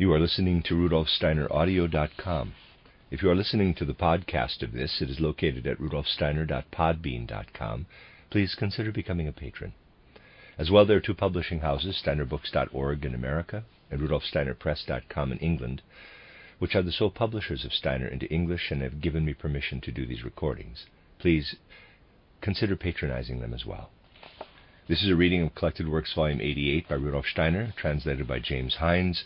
You are listening to RudolfSteinerAudio.com. If you are listening to the podcast of this, it is located at RudolfSteiner.podbean.com. Please consider becoming a patron. As well, there are two publishing houses, SteinerBooks.org in America and RudolfSteinerPress.com in England, which are the sole publishers of Steiner into English and have given me permission to do these recordings. Please consider patronizing them as well. This is a reading of Collected Works, Volume 88 by Rudolf Steiner, translated by James Hines,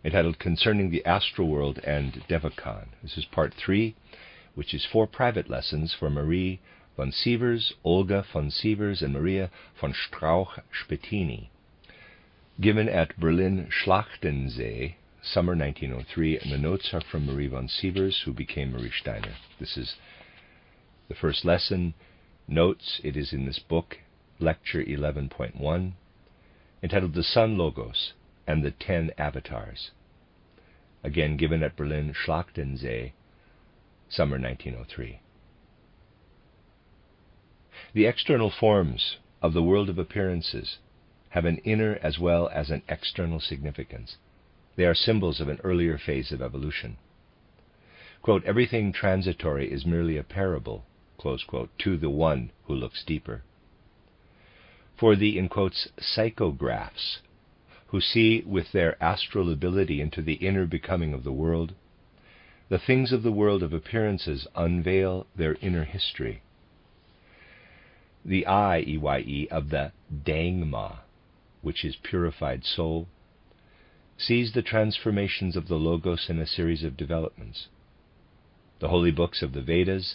entitled Concerning the Astral World and Devachan. This is Part 3, which is 4 private lessons for Marie von Sievers, Olga von Sievers, and Maria von Strauch-Spettini, given at Berlin Schlachtensee, summer 1903, and the notes are from Marie von Sievers, who became Marie Steiner. This is the first lesson. Notes, it is in this book, Lecture 11.1, entitled The Sun Logos and the 10 Avatars, again given at Berlin Schlachtensee, summer 1903. The external forms of the world of appearances have an inner as well as an external significance. They are symbols of an earlier phase of evolution. Quote, everything transitory is merely a parable, close quote, to the one who looks deeper. For the, in quotes, psychographs, who see with their astral ability into the inner becoming of the world, the things of the world of appearances unveil their inner history. The I, E-Y-E, of the Dangma, which is purified soul, sees the transformations of the Logos in a series of developments. The holy books of the Vedas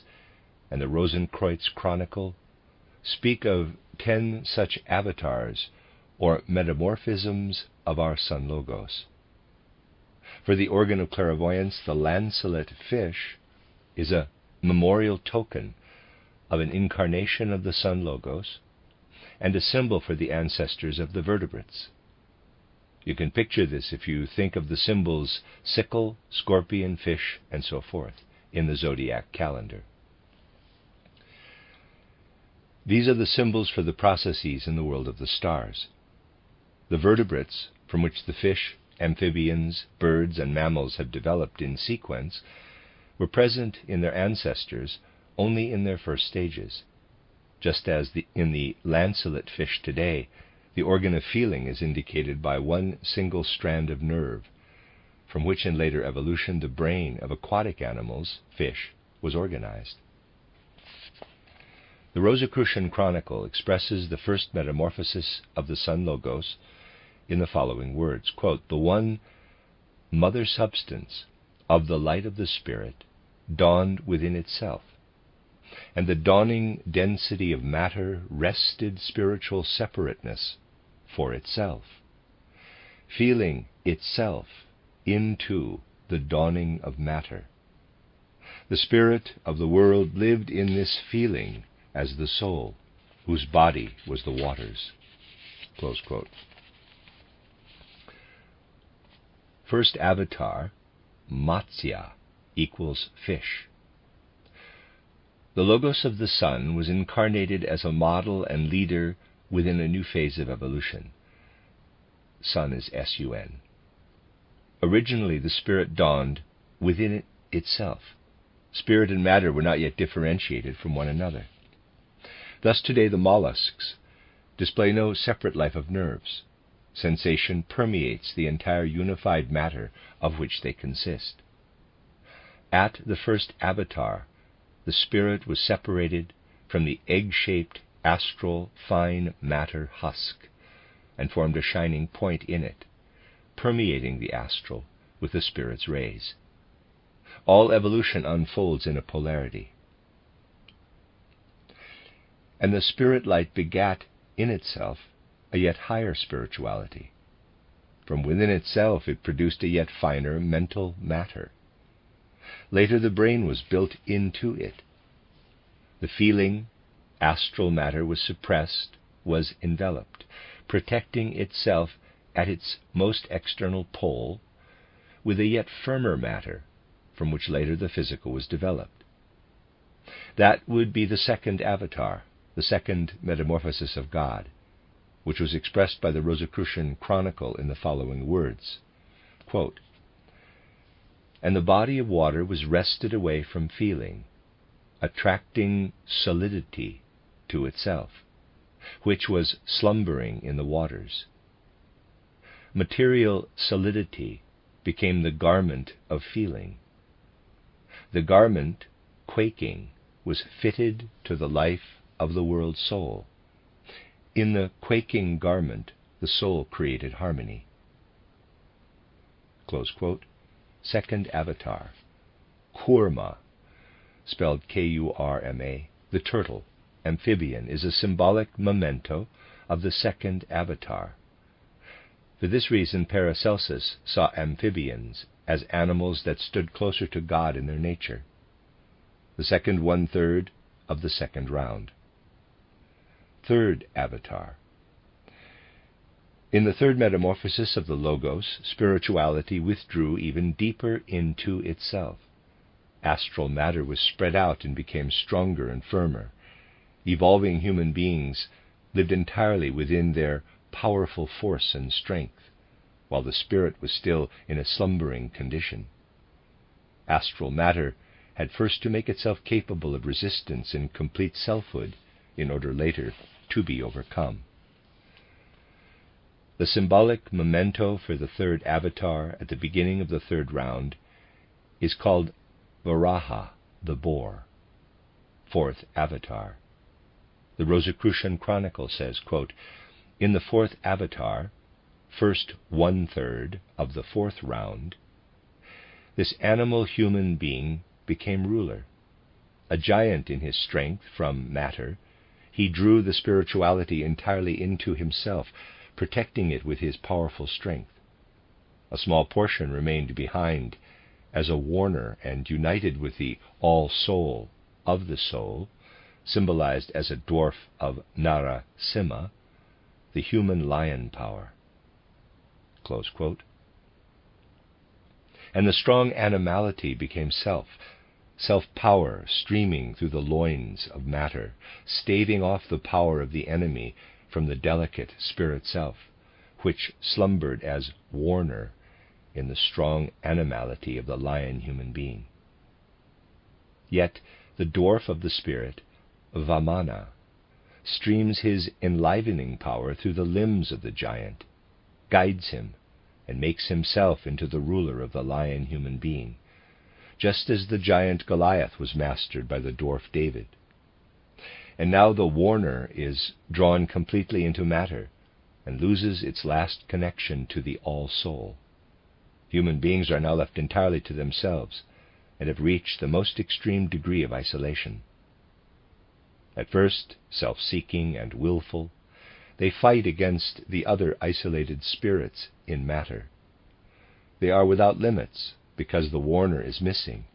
and the Rosenkreutz Chronicle speak of 10 such avatars, or metamorphisms of our Sun Logos. For the organ of clairvoyance, the lancelet fish is a memorial token of an incarnation of the Sun Logos and a symbol for the ancestors of the vertebrates. You can picture this if you think of the symbols sickle, scorpion, fish, and so forth in the zodiac calendar. These are the symbols for the processes in the world of the stars. The vertebrates, from which the fish, amphibians, birds, and mammals have developed in sequence, were present in their ancestors only in their first stages. Just as in the lancelet fish today, the organ of feeling is indicated by one single strand of nerve, from which in later evolution the brain of aquatic animals, fish, was organized. The Rosicrucian Chronicle expresses the first metamorphosis of the Sun Logos in the following words, quote, the one mother substance of the light of the Spirit dawned within itself, and the dawning density of matter wrested spiritual separateness for itself, feeling itself into the dawning of matter. The spirit of the world lived in this feeling as the soul, whose body was the waters. Close quote. First avatar, Matsya, equals fish. The Logos of the Sun was incarnated as a model and leader within a new phase of evolution. Sun is S-U-N. Originally, the Spirit dawned within itself. Spirit and matter were not yet differentiated from one another. Thus today the mollusks display no separate life of nerves. Sensation permeates the entire unified matter of which they consist. At the first avatar, the spirit was separated from the egg-shaped astral fine matter husk and formed a shining point in it, permeating the astral with the spirit's rays. All evolution unfolds in a polarity. And the spirit light begat in itself a yet higher spirituality. From within itself it produced a yet finer mental matter. Later the brain was built into it. The feeling, astral matter was suppressed, was enveloped, protecting itself at its most external pole with a yet firmer matter from which later the physical was developed. That would be the second avatar, the second metamorphosis of God, which was expressed by the Rosicrucian Chronicle in the following words, quote. And the body of water was wrested away from feeling, attracting solidity to itself, which was slumbering in the waters. Material solidity became the garment of feeling. The garment, quaking, was fitted to the life of the world soul. In the quaking garment, the soul created harmony. Close quote. Second avatar. Kurma, spelled K-U-R-M-A, the turtle, amphibian, is a symbolic memento of the second avatar. For this reason, Paracelsus saw amphibians as animals that stood closer to God in their nature. The second one-third of the second round. Third avatar. In the third metamorphosis of the Logos, spirituality withdrew even deeper into itself. Astral matter was spread out and became stronger and firmer. Evolving human beings lived entirely within their powerful force and strength, while the spirit was still in a slumbering condition. Astral matter had first to make itself capable of resistance in complete selfhood in order later to be overcome. The symbolic memento for the third avatar at the beginning of the third round is called Varaha, the boar. Fourth avatar. The Rosicrucian Chronicle says, quote, in the fourth avatar, first one-third of the fourth round, this animal human being became ruler. A giant in his strength from matter, he drew the spirituality entirely into himself, protecting it with his powerful strength. A small portion remained behind as a warner and united with the all-soul of the soul, symbolized as a dwarf of Narasimha, the human lion power. Close quote. And the strong animality became self-power streaming through the loins of matter, staving off the power of the enemy from the delicate spirit self, which slumbered as warner in the strong animality of the lion human being. Yet the dwarf of the spirit, Vamana, streams his enlivening power through the limbs of the giant, guides him, and makes himself into the ruler of the lion human being, just as the giant Goliath was mastered by the dwarf David. And now the warner is drawn completely into matter and loses its last connection to the all-soul. Human beings are now left entirely to themselves and have reached the most extreme degree of isolation. At first, self-seeking and willful, they fight against the other isolated spirits in matter. They are without limits because the warner is missing,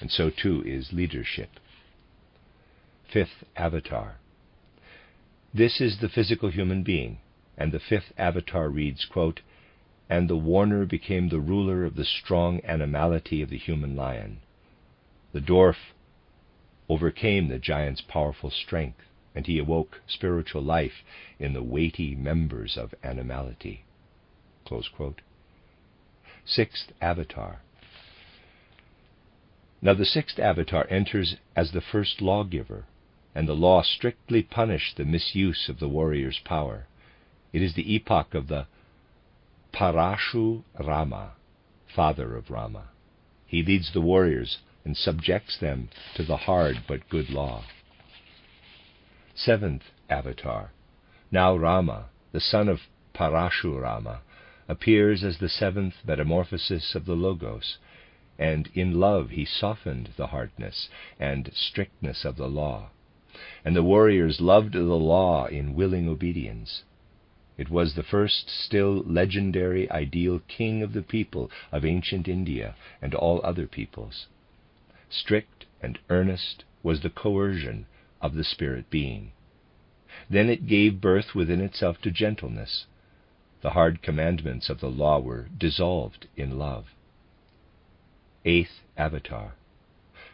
and so too is leadership. Fifth avatar. This is the physical human being, and the fifth avatar reads, quote, and the warner became the ruler of the strong animality of the human lion. The dwarf overcame the giant's powerful strength, and he awoke spiritual life in the weighty members of animality. Close quote. Sixth avatar. Now the sixth avatar enters as the first lawgiver, and the law strictly punished the misuse of the warrior's power. It is the epoch of the Parashu Rama, father of Rama. He leads the warriors and subjects them to the hard but good law. Seventh avatar. Now Rama, the son of Parashurama, appears as the seventh metamorphosis of the Logos, and in love he softened the hardness and strictness of the law, and the warriors loved the law in willing obedience. It was the first still legendary ideal king of the people of ancient India and all other peoples. Strict and earnest was the coercion of the spirit being. Then it gave birth within itself to gentleness. The hard commandments of the law were dissolved in love. Eighth avatar.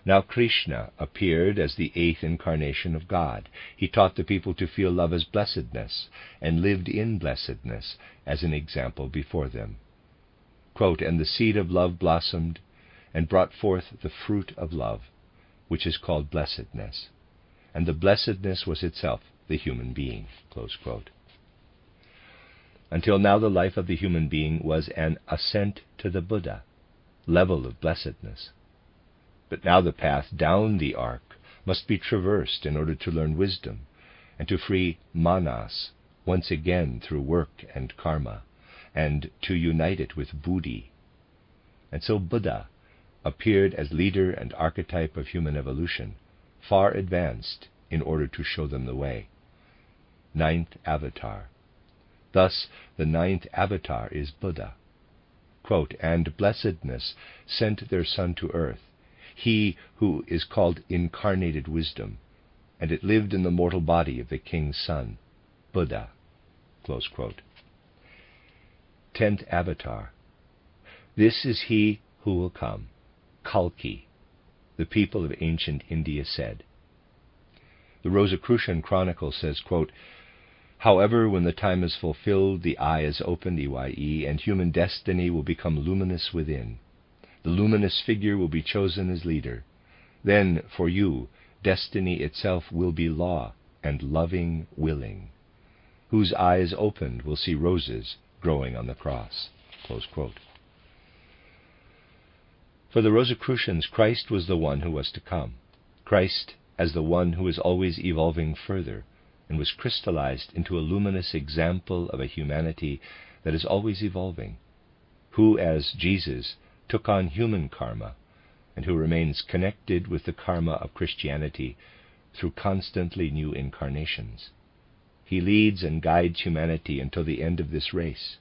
Now Krishna appeared as the eighth incarnation of God. He taught the people to feel love as blessedness, and lived in blessedness as an example before them. Quote, "And the seed of love blossomed and brought forth the fruit of love, which is called blessedness. And the blessedness was itself the human being." Close quote. Until now, the life of the human being was an ascent to the Buddha, level of blessedness. But now the path down the arc must be traversed in order to learn wisdom and to free manas once again through work and karma, and to unite it with buddhi. And so Buddha appeared as leader and archetype of human evolution, far advanced in order to show them the way. Ninth Avatar. Thus, the ninth Avatar is Buddha. Quote, "And blessedness sent their son to earth, he who is called incarnated wisdom, and it lived in the mortal body of the king's son, Buddha." Close quote. 10th Avatar. This is he who will come, Kalki, the people of ancient India said. The Rosicrucian Chronicle says, quote, "However, when the time is fulfilled, the eye is opened, EYE, and human destiny will become luminous within. The luminous figure will be chosen as leader. Then, for you, destiny itself will be law, and loving willing. Whose eyes opened will see roses growing on the cross." Close quote. For the Rosicrucians, Christ was the one who was to come. Christ as the one who is always evolving further, and was crystallized into a luminous example of a humanity that is always evolving, who, as Jesus, took on human karma, and who remains connected with the karma of Christianity through constantly new incarnations. He leads and guides humanity until the end of this race.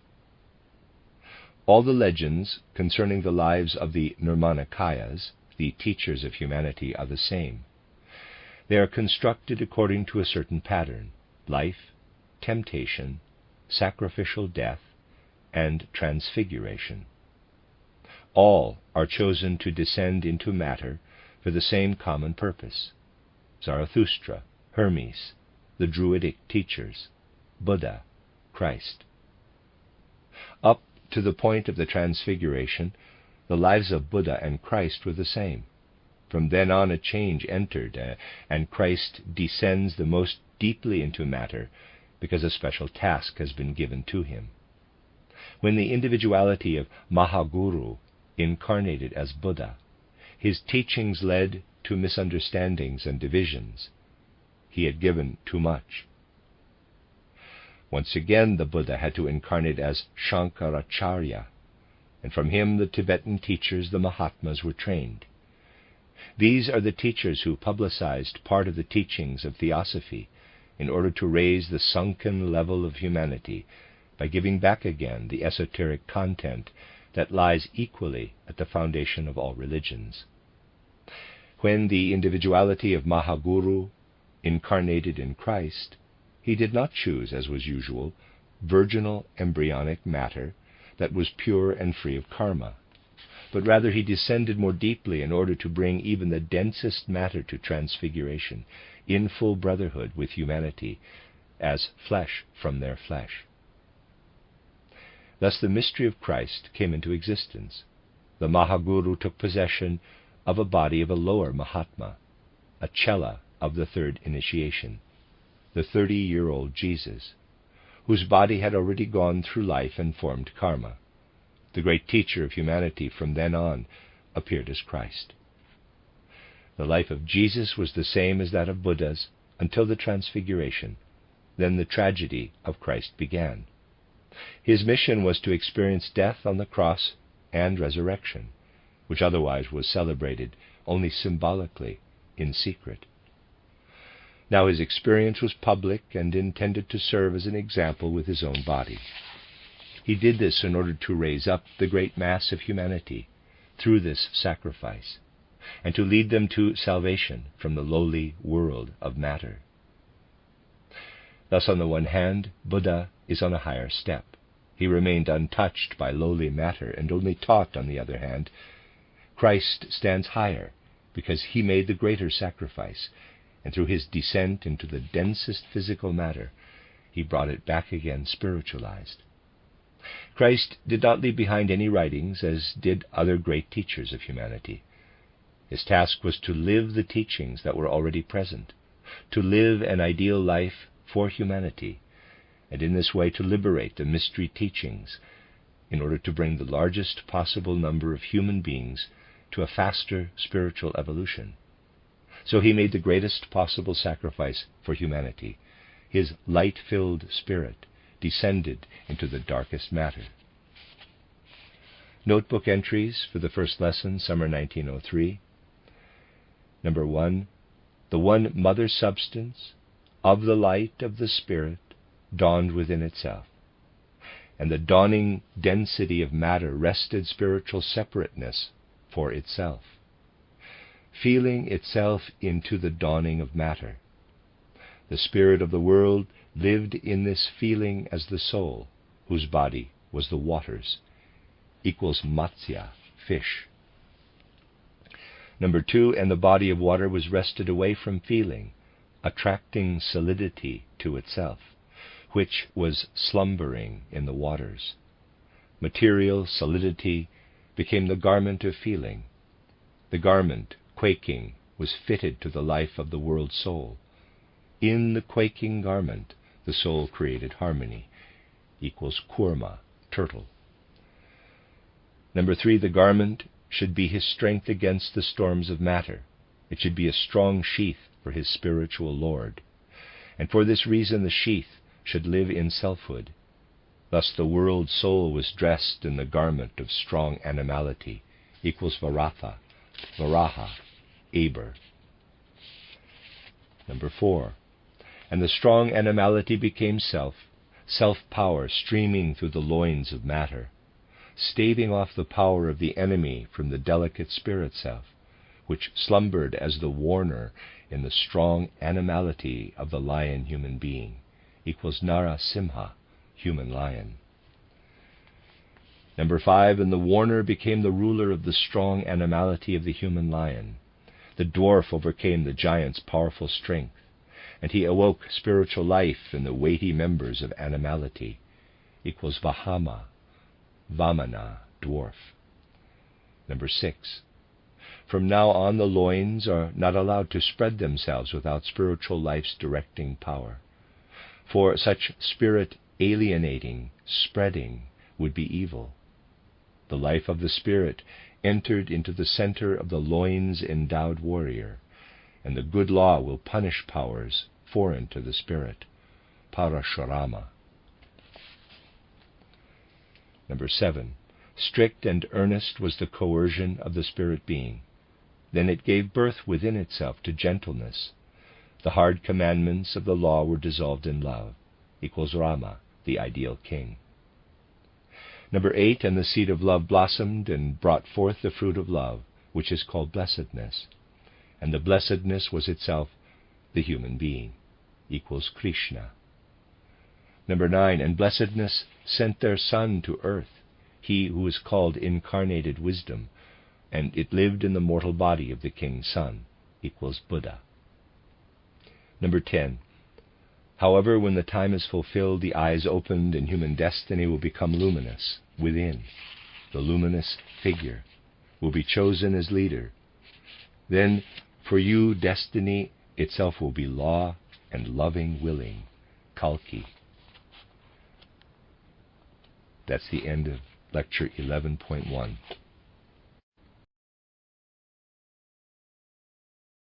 All the legends concerning the lives of the Nirmanakayas, the teachers of humanity, are the same. They are constructed according to a certain pattern: life, temptation, sacrificial death, and transfiguration. All are chosen to descend into matter for the same common purpose: Zarathustra, Hermes, the Druidic teachers, Buddha, Christ. Up to the point of the Transfiguration, the lives of Buddha and Christ were the same. From then on a change entered, and Christ descends the most deeply into matter because a special task has been given to him. When the individuality of Mahaguru incarnated as Buddha, his teachings led to misunderstandings and divisions. He had given too much. Once again the Buddha had to incarnate as Shankaracharya, and from him the Tibetan teachers, the Mahatmas, were trained. These are the teachers who publicized part of the teachings of Theosophy in order to raise the sunken level of humanity by giving back again the esoteric content that lies equally at the foundation of all religions. When the individuality of Mahaguru incarnated in Christ, he did not choose, as was usual, virginal embryonic matter that was pure and free of karma, but rather he descended more deeply in order to bring even the densest matter to transfiguration, in full brotherhood with humanity, as flesh from their flesh. Thus the mystery of Christ came into existence. The Mahaguru took possession of a body of a lower Mahatma, a Chela of the third initiation, the 30-year-old Jesus, whose body had already gone through life and formed karma. The great teacher of humanity from then on appeared as Christ. The life of Jesus was the same as that of Buddha's until the Transfiguration. Then the tragedy of Christ began. His mission was to experience death on the cross and resurrection, which otherwise was celebrated only symbolically, in secret. Now his experience was public and intended to serve as an example with his own body. He did this in order to raise up the great mass of humanity through this sacrifice, and to lead them to salvation from the lowly world of matter. Thus, on the one hand, Buddha is on a higher step. He remained untouched by lowly matter and only taught, on the other hand. Christ stands higher because he made the greater sacrifice, and through his descent into the densest physical matter, he brought it back again spiritualized. Christ did not leave behind any writings, as did other great teachers of humanity. His task was to live the teachings that were already present, to live an ideal life for humanity, and in this way to liberate the mystery teachings in order to bring the largest possible number of human beings to a faster spiritual evolution. So he made the greatest possible sacrifice for humanity. His light-filled spirit descended into the darkest matter. Notebook entries for the first lesson, summer 1903. Number 1, the one mother substance of the light of the Spirit dawned within itself, and the dawning density of matter wrested spiritual separateness for itself, feeling itself into the dawning of matter. The spirit of the world lived in this feeling as the soul, whose body was the waters, equals Matsya, fish. Number 2, and the body of water was wrested away from feeling, attracting solidity to itself, which was slumbering in the waters. Material solidity became the garment of feeling. The garment, quaking, was fitted to the life of the world soul. In the quaking garment, the soul created harmony, equals kurma, turtle. Number 3, the garment should be his strength against the storms of matter. It should be a strong sheath for his spiritual Lord. And for this reason the sheath should live in selfhood. Thus the world soul was dressed in the garment of strong animality, equals Varaha, Aber. Number 4, and the strong animality became self-power streaming through the loins of matter, staving off the power of the enemy from the delicate spirit self, which slumbered as the warner in the strong animality of the lion human being, equals Narasimha, human lion. Number 5, and the warner became the ruler of the strong animality of the human lion. The dwarf overcame the giant's powerful strength, and he awoke spiritual life in the weighty members of animality, equals Vamana, dwarf. Number 6, from now on the loins are not allowed to spread themselves without spiritual life's directing power, for such spirit alienating, spreading, would be evil. The life of the spirit entered into the center of the loins endowed warrior, and the good law will punish powers foreign to the spirit, Parashurama. Number 7, strict and earnest was the coercion of the spirit being. Then it gave birth within itself to gentleness. The hard commandments of the law were dissolved in love, equals Rama, the ideal king. Number 8, and the seed of love blossomed and brought forth the fruit of love, which is called blessedness. And the blessedness was itself the human being, equals Krishna. Number 9, and blessedness sent their son to earth, he who is called incarnated wisdom, and it lived in the mortal body of the king's son, equals Buddha. Number 10, however, when the time is fulfilled, the eyes opened and human destiny will become luminous within. The luminous figure will be chosen as leader. Then for you destiny itself will be law and loving willing, Kalki. That's the end of lecture 11.1.